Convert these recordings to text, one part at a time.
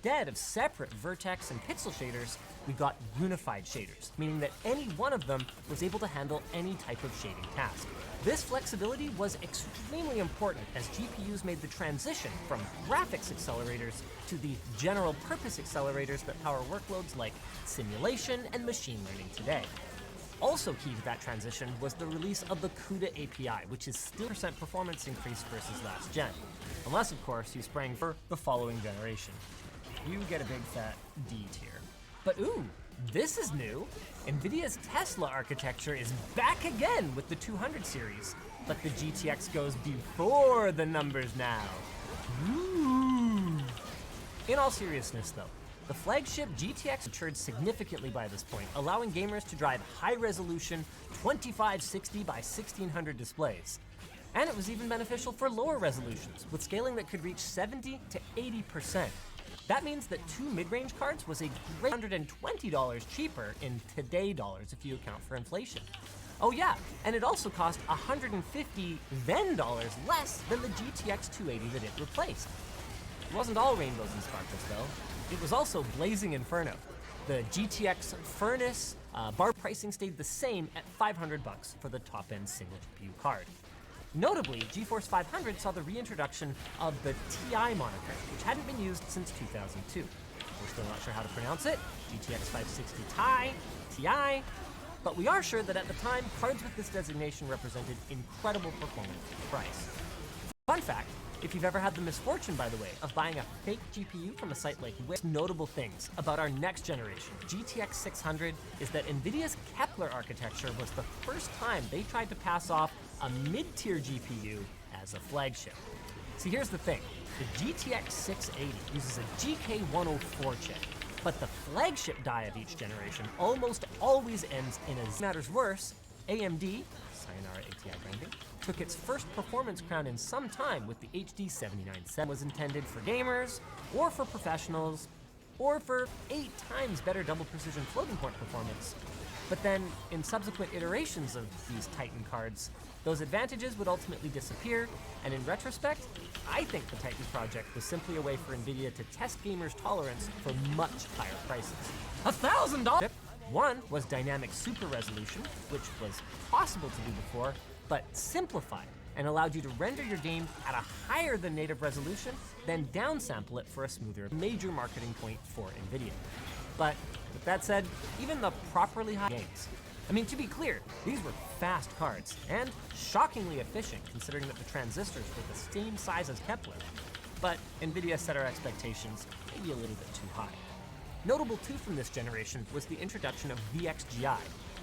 instead of separate vertex and pixel shaders, we got unified shaders, meaning that any one of them was able to handle any type of shading task. This flexibility was extremely important as GPUs made the transition from graphics accelerators to the general purpose accelerators that power workloads like simulation and machine learning today. Also key to that transition was the release of the CUDA API, which is still % performance increase versus last gen. Unless, of course, you sprang for the following generation. You get a big fat D tier. But ooh, this is new. NVIDIA's Tesla architecture is back again with the 200 series, but the GTX goes before the numbers now. Ooh. In all seriousness though, the flagship GTX matured significantly by this point, allowing gamers to drive high-resolution 2560 by 1600 displays. And it was even beneficial for lower resolutions, with scaling that could reach 70 to 80%. That means that two mid-range cards was a great $120 cheaper in today dollars if you account for inflation. Oh yeah, and it also cost $150 then dollars less than the GTX 280 that it replaced. It wasn't all rainbows and sparkles though. It was also blazing inferno. The GTX Furnace bar pricing stayed the same at $500 for the top-end single GPU card. Notably, GeForce 500 saw the reintroduction of the TI moniker, which hadn't been used since 2002. We're still not sure how to pronounce it, GTX 560 TI, but we are sure that at the time, cards with this designation represented incredible performance for price. Fun fact, if you've ever had the misfortune, by the way, of buying a fake GPU from a site like Wix, notable things about our next generation, GTX 600, is that NVIDIA's Kepler architecture was the first time they tried to pass off a mid-tier GPU as a flagship. See, here's the thing. The GTX 680 uses a GK104 chip, but the flagship die of each generation almost always ends in a matters worse, AMD, sayonara ATI branding, took its first performance crown in some time with the HD 7970. Was intended for gamers, or for professionals, or for 8 times better double precision floating point performance. But then, in subsequent iterations of these Titan cards, those advantages would ultimately disappear, and in retrospect, I think the Titan project was simply a way for NVIDIA to test gamers' tolerance for much higher prices. $1,000! One was dynamic super resolution, which was possible to do before, but simplified and allowed you to render your game at a higher than native resolution, then downsample it for a smoother, major marketing point for NVIDIA. But with that said, even the properly high games. I mean, to be clear, these were fast cards, and shockingly efficient considering that the transistors were the same size as Kepler. But NVIDIA set our expectations maybe a little bit too high. Notable too from this generation was the introduction of VXGI,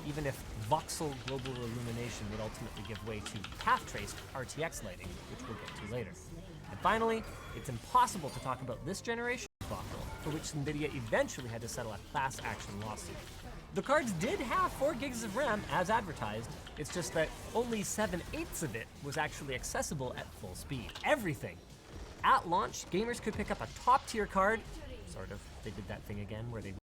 even if voxel global illumination would ultimately give way to path-traced RTX lighting, which we'll get to later. And finally, it's impossible to talk about this generation debacle, for which NVIDIA eventually had to settle a class action lawsuit. The cards did have 4 gigs of RAM as advertised, it's just that only 7/8 of it was actually accessible at full speed. Everything. At launch, gamers could pick up a top-tier card, sort of. They did that thing again where they